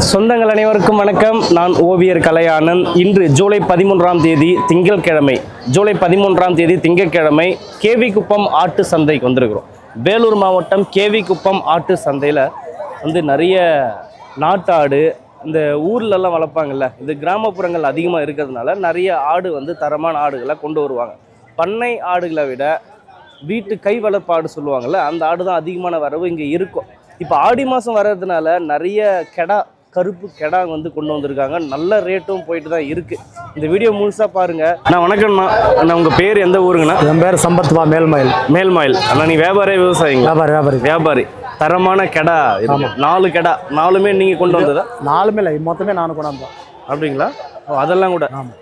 சொந்தங்கள் அனைவருக்கும் வணக்கம். நான் ஓவியர் கலையானன். இன்று ஜூலை 13ஆம் தேதி திங்கட்கிழமை, கேவி குப்பம் ஆட்டு சந்தைக்கு வந்திருக்கிறோம். வேலூர் மாவட்டம் கேவி குப்பம் ஆட்டு சந்தையில் நிறைய நாட்டாடு இந்த ஊர்லெல்லாம் வளர்ப்பாங்கல்ல, இது கிராமப்புறங்கள் அதிகமாக இருக்கிறதுனால நிறைய ஆடு தரமான ஆடுகளை கொண்டு வருவாங்க. பண்ணை ஆடுகளை விட வீட்டு கை வளர்ப்பு ஆடு சொல்லுவாங்கள்ல, அந்த ஆடு தான் அதிகமான வரவு இங்கே இருக்கும். இப்போ ஆடி மாதம் வர்றதுனால நிறைய கருப்பு கெடா கொண்டு வந்திருக்காங்க. நல்ல ரேட்டும் போயிட்டு தான் இருக்குது. இந்த வீடியோ முழுசாக பாருங்கள். நான் வணக்கம்ண்ணா. அண்ணா உங்கள் பேர் எந்த ஊருங்கண்ணா? என் பேர் சம்பத்மா. மேல்மயில். அண்ணா நீ வியாபாரி? வியாபாரி. தரமான கெடா. 4 கெடா, 4மே நீங்கள் கொண்டு வந்ததா? 4மே இல்லை, மொத்தமே நான் கொண்டு வந்தோம். அப்படிங்களா? அதெல்லாம் கூட. ஆமாம்.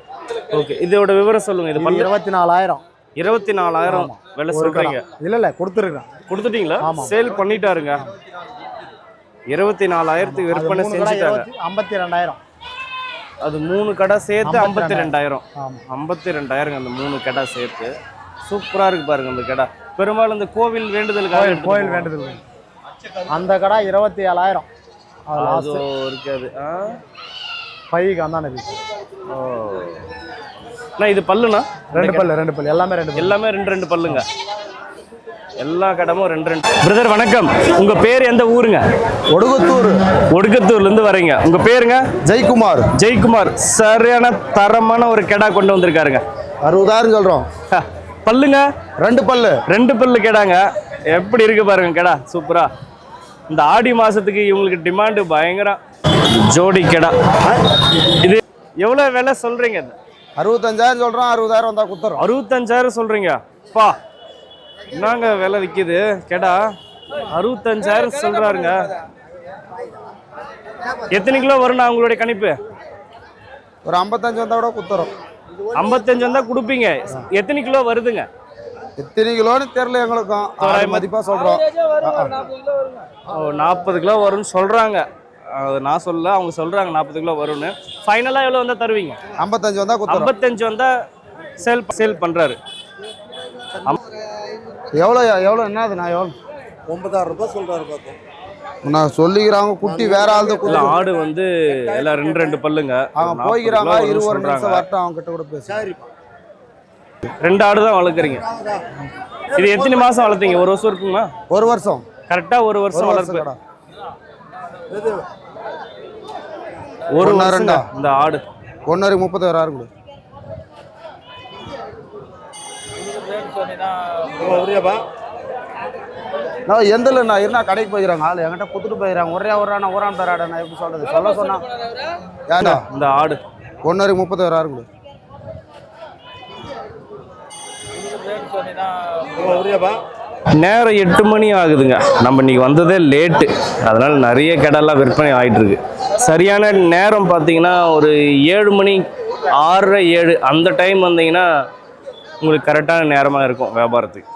ஓகே, இதோட விவரம் சொல்லுங்கள். இது 24,000. 24,000 விலை சொல்கிறீங்க? இல்லை கொடுத்துருக்கேன். கொடுத்துட்டீங்களா? சேல் பண்ணிட்டாருங்க. 24,000 விற்பனை செஞ்சுட்டாங்க. 52,000. அது 3 கடை சேர்த்து 52,000. 52,000 அந்த 3 கடை சேர்த்து. சூப்பராக இருக்கு பாருங்க அந்த கடை. பெரும்பாலும் இந்த கோவில் வேண்டுதலுக்காக. கோவில் வேண்டுதல் அந்த கடை 27,000 இருக்காது. பைக்கு அந்தானே இருக்கு. இது பல்லுண்ணா? 2 பல்லு. எல்லாமே 2 பல்லுங்க. எல்லா கடமும் 2. பிரதர் வணக்கம். உங்க பேர் எந்த ஊருங்க? ஒடுக்கத்தூர்ல இருந்து வரீங்க. உங்க பேருங்க? ஜெயக்குமார். சரியான தரமான ஒரு கெடா கொண்டு வந்திருக்காருங்க. 60,000 சொல்றோம். பல்லுங்க? 2 பல்லு கெடாங்க. எப்படி இருக்கு பாருங்க கெடா. சூப்பரா. இந்த ஆடி மாசத்துக்கு இவங்களுக்கு டிமாண்டு பயங்கரம். ஜோடி கெடா. இது எவ்வளவு விலை சொல்றீங்க? 65,000 சொல்றோம். 60,000 வந்தா கொடுத்துறோம். 65,000 சொல்றீங்க? பா, என்னங்க விலை விற்கிது கெடா? 65,000 சொல்றாருங்க. எத்தனை கிலோ வரும்ண்ணா உங்களுடைய கணிப்பு? ஒரு 55 வந்தா கூட கொடுத்துறோம். 55 வந்தா கொடுப்பீங்க. எத்தனை கிலோ வருதுங்க? எத்தனை கிலோன்னு தெரியல எங்களுக்கும். மதிப்பா சொல்றோம். 40 கிலோ வரும்னு சொல்றாங்க. அது நான் சொல்ல, அவங்க சொல்றாங்க 40 கிலோ வரும்னு. ஃபைனலா எவ்வளவு வந்தா தருவீங்க? 55 வந்தா கொடுத்துறோம். 55 வந்தா சேல் பண்றாரு. எவ்வளோ என்னது? நான் எவ்வளோ 9,000 ரூபாய் சொல்றாரு. பார்த்தேன் நான் சொல்லிக்கிறாங்க. குட்டி வேற ஆளுது. ஆடு எல்லாம் 2 பல்லுங்க. அவங்க போய்க்கிறாங்க. 20 நிமிஷம் வரட்டும், அவங்க கிட்ட கூட பேச. 2 ஆடு தான் வளர்க்குறீங்க. இது எத்தனை மாசம் வளர்த்தீங்க? 1 வருஷம் இருக்குங்களா? 1 வருஷம். கரெக்டா 1 வருஷம் வளர்ப்பு. 1 வருஷம் இந்த ஆடு. 1 30,000 கொடு. நான் எந்தில் நான் இருந்தா கடைக்கு போயிடுறாங்க. ஆள் என்கிட்ட கொடுத்துட்டு போயிடுறாங்க. ஒரான் தராடா. நான் எப்படி சொல்றது? சொன்னா ஏடா இந்த ஆடு 1 30,000 கொடு. நேரம் 8 மணி ஆகுதுங்க. நம்ம இன்னைக்கு வந்ததே லேட்டு. அதனால நிறைய கடைலாம் விற்பனை ஆகிட்டு இருக்கு. சரியான நேரம் பார்த்தீங்கன்னா ஒரு 7 மணி 6:30 7 அந்த டைம் வந்தீங்கன்னா உங்களுக்கு கரெக்டான நேரமாக இருக்கும் வியாபாரத்துக்கு.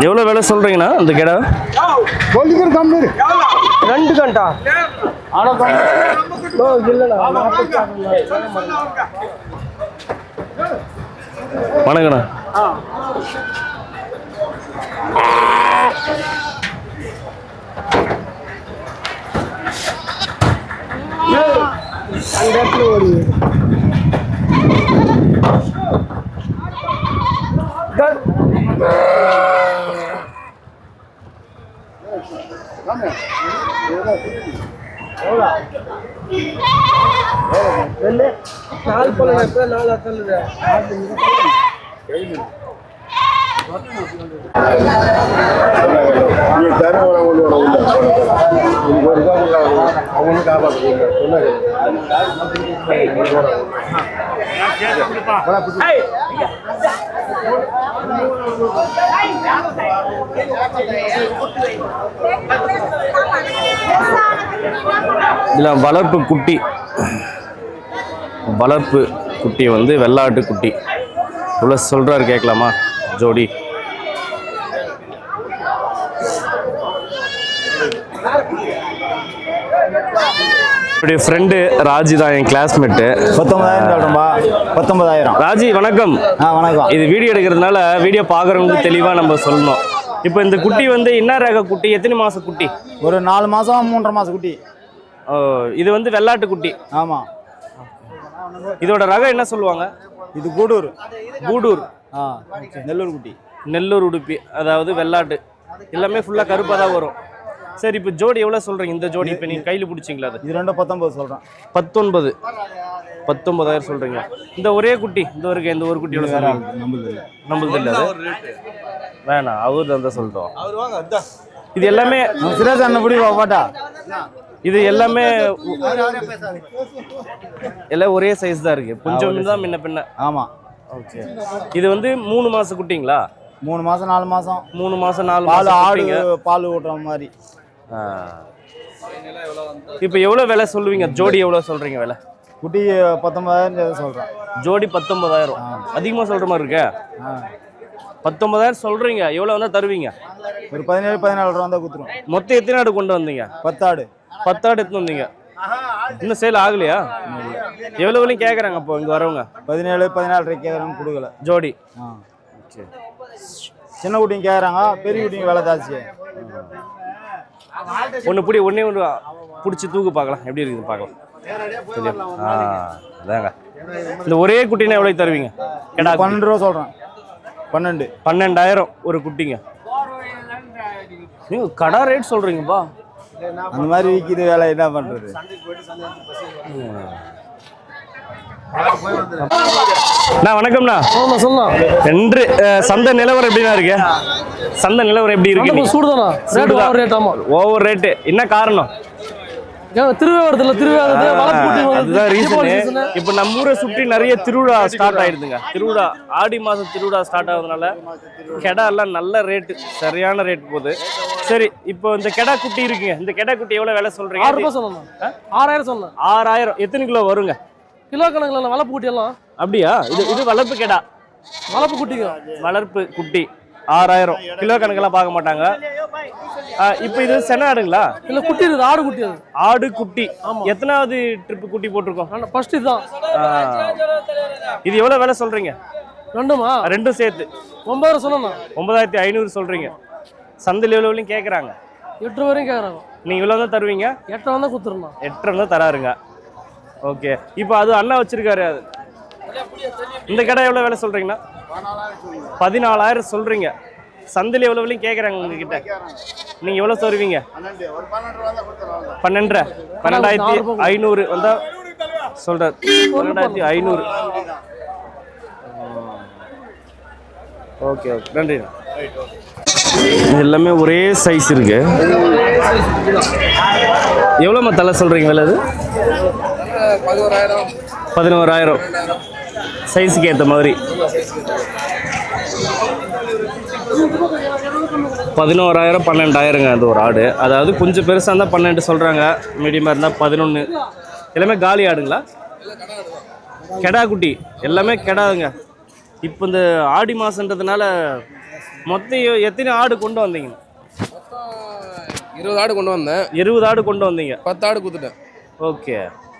எவ்வளோ விலை சொல்றீங்கண்ணா அந்த கடை? 2 கண்டா? வணக்கண்ணா. இதெல்லாம் வளர்ப்பு குட்டி வெள்ளாட்டு குட்டி. இவ்வளோ சொல்றாரு, கேட்கலாமா? ஜோடி என்னுடைய ஃப்ரெண்டு ராஜி தான், என் கிளாஸ்மேட்டு. 19,000 சொல்கிறோம்பா. 19,000. ராஜி வணக்கம். வணக்கம். இது வீடியோ எடுக்கிறதுனால வீடியோ பார்க்குறவங்களுக்கு தெளிவாக நம்ம சொல்லணும். இப்போ இந்த குட்டி வந்து என்ன ரக குட்டி, எத்தனை மாதம் குட்டி? ஒரு 4 மாதம் 3.5 மாதம் குட்டி. இது வந்து வெள்ளாட்டு குட்டி. ஆமாம். இதோட ரகம் என்ன சொல்லுவாங்க? இது கூடூர். கூடூர். நெல்லூர் குட்டி. நெல்லூர் உடுப்பி, அதாவது வெள்ளாட்டு. எல்லாமே ஃபுல்லாக கருப்பாக தான் வரும். சரி, இப்போ ஜோடி எவ்வளோ சொல்கிறீங்க? இந்த ஜோடி இப்போ நீங்கள் கையில் பிடிச்சிங்களா? அது இது 19 சொல்கிறேன். 19,000 சொல்கிறீங்க. இந்த ஒரே குட்டி இந்த ஒரு குட்டி எவ்வளோ சொல்கிறீங்க? நம்மளுது இல்லை, அது வேணாம், அவர் தான் சொல்லிட்டோம். இது எல்லாமே சிராஜ் அண்ணன் பிடி பாட்டா. இது எல்லாமே எல்லாம் ஒரே சைஸ் தான் இருக்கு, கொஞ்சம் தான் முன்ன பின்ன. ஆமாம். ஓகே. இது வந்து 3 மாதம் குட்டிங்களா? 3 மாதம் 4 மாதம். 3 மாதம் 4 பால் மாதம் ஆடு பால் ஊட்டுற மாதிரி. இப்போ எவ்வளோ விலை சொல்லுவீங்க? ஜோடி எவ்வளோ சொல்கிறீங்க விலை? குட்டி 19,000 சொல்கிறேன். ஜோடி 19,000. அதிகமாக சொல்கிற மாதிரி இருக்க. 19,000 சொல்கிறீங்க, எவ்வளோ வந்தால் தருவீங்க? ஒரு 17-14 ரூபா தான் கொடுத்துருவோம். மொத்தம் எத்தனை ஆடு கொண்டு வந்தீங்க? 10 ஆடு. 10 ஆடு எடுத்துன்னு வந்தீங்க. இன்னும் சேல் ஆகலையா? எவ்வளோ வரையும் கேட்குறாங்க அப்போ இங்கே வரவங்க? 17-14 கேட்குறாங்க, கொடுக்கல ஜோடி. சரி. சின்ன குட்டிங்க கேட்குறாங்க, பெரிய குட்டிங்க விலை ஜாஸ்தி. ஒன்று பிடிச்சி தூக்கு பார்க்கலாம், எப்படி இருக்குது பார்க்கலாம். சரியா? அதாங்க. இந்த ஒரே குட்டினா எவ்வளோ தருவீங்க? 12 ரூபா சொல்கிறேன். 12,000 ஒரு குட்டிங்க. நீங்கள் கடை ரேட் சொல்கிறீங்கப்பா. அந்த மாதிரி விற்கிது வேலை, என்ன பண்ணுறது? வணக்கம்ண்ணா. சொல்லலாம். ரெண்டு சந்தை நிலவரம் எப்படின்னா இருக்கு? சந்தை நிலவரம் எப்படி இருக்கு? சூடுதானா? Rate over rate. என்ன காரணம்? அதுதான் ரீசன். இப்போ நம்ம ஊரை சுற்றி நிறைய திருவிழா ஸ்டார்ட் ஆயிடுதுங்க. திருவிழா ஆடி மாதம் திருவிழா ஸ்டார்ட் ஆகுதுனால கெடா எல்லாம் நல்ல ரேட்டு, சரியான ரேட் போகுது. சரி, இப்போ இந்த கெடா குட்டி இருக்குங்க, இந்த கெடா குட்டி எவ்வளோ விலை சொல்றீங்க? 6,000 சொன்னேன். 6,000. எத்தனை கிலோ வருங்க? கிலோ கணக்கில் வளர்ப்பு குட்டி எல்லாம். அப்படியா? இது வளர்ப்பு கெடா, வளர்ப்பு குட்டிங்க. வளர்ப்பு குட்டி 6,000. கிலோ கணக்கெல்லாம் பார்க்க மாட்டாங்க. இப்போ இது சென ஆடுங்களா? இல்ல குட்டி இருக்கு, ஆடு குட்டி. அது ஆடு குட்டி. எத்தனாவது ட்ரிப் குட்டி போட்டிருக்கோம்? ஃபர்ஸ்ட் இதுதான். இது எவ்வளவு விலை சொல்றீங்க? ரெண்டும் சேர்த்து 9,000 சொன்னா. 9,500 சொல்றீங்க. சந்தையில் எவ்வளவு கேட்குறாங்க? 8 வரையும் கேட்குறாங்க. நீங்க இவ்வளவு தான் தருவீங்க? 8 வந்தா கொடுத்துருந்தோம். 8 தான் தராருங்க. ஓகே. இப்போ அது அண்ணா வச்சிருக்காரு. இந்த கடை எவ்வளவு விலை சொல்றீங்கன்னா? 14,000 சொல்றீங்க. சந்தையில் எவ்வளவு விலையும் கேட்குறாங்க உங்ககிட்ட. நீங்க எவ்வளவு தருவீங்க? 12,500 வந்தா சொல்றாரு. 12,500. ஓகே ஓகே, நன்றி. இது எல்லாமே ஒரே சைஸ் இருக்கு. எவ்வளோமா தலை சொல்றீங்க விலை? அது 11,000 சைஸுக்கு ஏற்ற மாதிரி. 11,000 12,000ங்க அது ஒரு ஆடு. அதாவது கொஞ்சம் பெருசாக இருந்தால் 12 சொல்கிறாங்க, மீடியமாக இருந்தால் 11. எல்லாமே காலி ஆடுங்களா? கெடா குட்டி எல்லாமே கெடாதுங்க. இப்போ இந்த ஆடி மாதன்றதுனால மொத்தம் எத்தனை ஆடு கொண்டு வந்தீங்க? 20 ஆடு கொண்டு வந்தேன். 20 ஆடு கொண்டு வந்தீங்க. 10 ஆடு கொடுத்துட்டேன். ஓகே,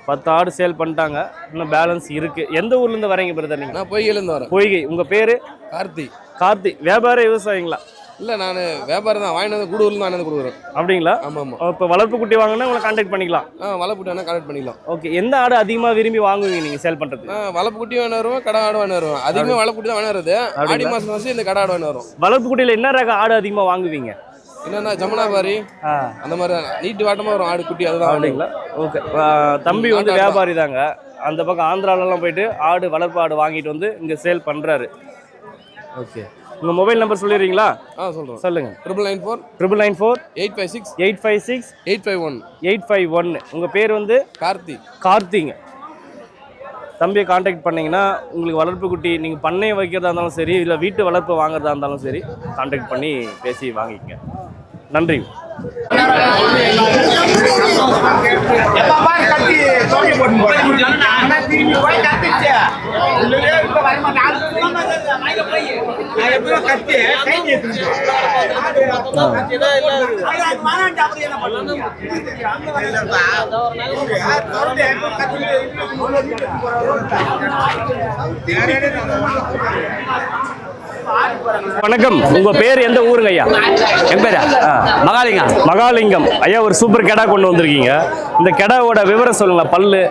10 ஆடு சேல் பண்ணிட்டாங்க. இன்னும் பேலன்ஸ் இருக்குது. எந்த ஊர்லேருந்து வரீங்க பிரதர் நீங்கள்? நான் பொய்கையிலேருந்து வரேன். பொய்கை. உங்கள் பேர்? கார்த்தி. வியாபாரம் விவசாயிங்களா? இல்லை, நான் வியாபாரம் தான். வாங்கிட்டு வந்து கூடூர்லேருந்து வாங்கிட்டு வந்து கொடுக்குறேன். அப்படிங்களா? ஆமாம் ஆமாம். இப்போ வளர்ப்பு குட்டி வாங்கினா உங்களை கான்டாக்ட் பண்ணிக்கலாம். வளர்ப்பு குட்டி வேணால் கான்டாக்ட் பண்ணிக்கலாம். ஓகே. எந்த ஆடு அதிகமாக விரும்பி வாங்குவீங்க நீங்கள் சேல் பண்ணுறது? வளர்ப்பு குட்டி வேணும் வருவோம், கடை ஆடு வேணும் வருவோம். அதிகமாக வளர்ப்பு குட்டி தான் வேணும் வருது. ஆடி மாதம் இந்த கடை ஆடு வேணும் வரும். வளர்ப்பு குட்டியில் என்ன ரக ஆடு அதிகமாக வாங்குவீங்க? என்னன்னா ஜமுனாபாரி அந்த மாதிரி நீட்டு வாட்டமாக வரும் ஆடு குட்டி. அதுதான். அப்படிங்களா? ஓகே. தம்பி வந்து வியாபாரி தாங்க. அந்த பக்கம் ஆந்திராலெலாம் போயிட்டு ஆடு வளர்ப்பு ஆடு வாங்கிட்டு வந்து இங்கே சேல் பண்ணுறாரு. ஓகே. உங்கள் மொபைல் நம்பர் சொல்லிடுறீங்களா? சொல்கிறேன். சொல்லுங்கள். 994 856 851 851. உங்கள் பேர் வந்து? கார்த்திங்க. தம்பியை காண்டாக்ட் பண்ணிங்கன்னா உங்களுக்கு வளர்ப்பு குட்டி நீங்கள் பண்ணையை வைக்கிறதா இருந்தாலும் சரி, இல்லை வீட்டு வளர்ப்பு வாங்குறதா இருந்தாலும் சரி, காண்டாக்ட் பண்ணி பேசி வாங்கிக்கங்க. நன்றி. வணக்கம், உங்க பேர் எந்த ஊருங்க ஐயா? என் பேரா மகாலிங்கம். மகாலிங்கம் ஐயா, ஒரு சூப்பர் கெடா கொண்டு வந்திருக்கீங்க. இந்த கெடாவோட விவரம் சொல்லுங்க. பல்லு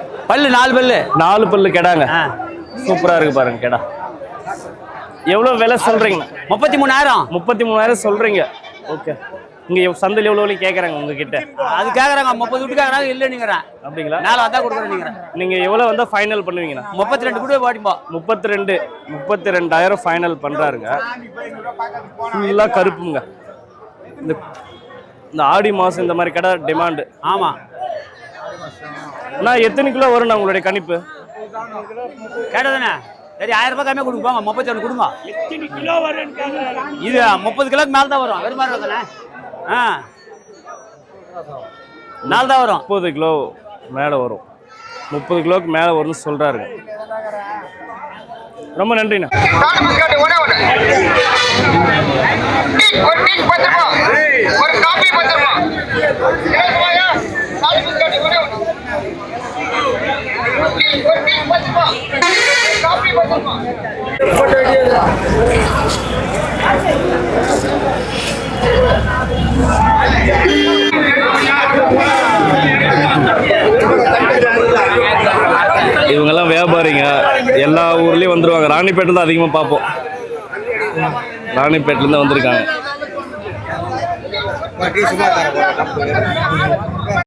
4 பல்லு. 4 பல்லு கெடாங்க. சூப்பரா இருக்கு பாருங்க கெடா. எவ்வளவு விலை சொல்றீங்க? 33,000. 33,000 சொல்றீங்க. ஓகே. இங்க சந்தையில் எவ்வளவு கேட்கறாங்க உங்ககிட்ட? அது கேக்குறாங்க 30 விட்டு கேக்குறாங்க. இல்ல நீங்கறேன் அப்படிங்களா? 4 வந்தா கொடுக்குறேன் நீங்க. நீங்க எவ்வளவு வந்தா ஃபைனல் பண்ணுவீங்கண்ணா? 32 கூட ஓடிப்போ. 32,000 ஃபைனல் பண்றாருங்க. ஃபுல்லா கருப்புங்க. இந்த ஆடி மாசம் இந்த மாதிரி கடை டிமாண்ட். ஆமா. நான் எத்தனை கிலோ வரும்ண்ணா உங்களுடைய கணிப்பு? கேட்டதானே? சரி 1000 ரூபாய் கம்மியா கொடுப்போங்க. 32 கொடுங்க. இது 30 கிலோக்கு மேல தான் வரும். வெறும் மாதிரி தானே? 4 தான் வரும். 30 கிலோ மேலே வரும். 30 கிலோக்கு மேலே வரும்னு சொல்றாருங்க. ரொம்ப நன்றிண்ணா. இவங்கெல்லாம் வியாபாரிங்க. எல்லா ஊர்லேயும் வந்துருவாங்க. ராணிப்பேட்டில் தான் அதிகமாக பார்ப்போம். ராணிப்பேட்டிலேருந்து வந்திருக்காங்க.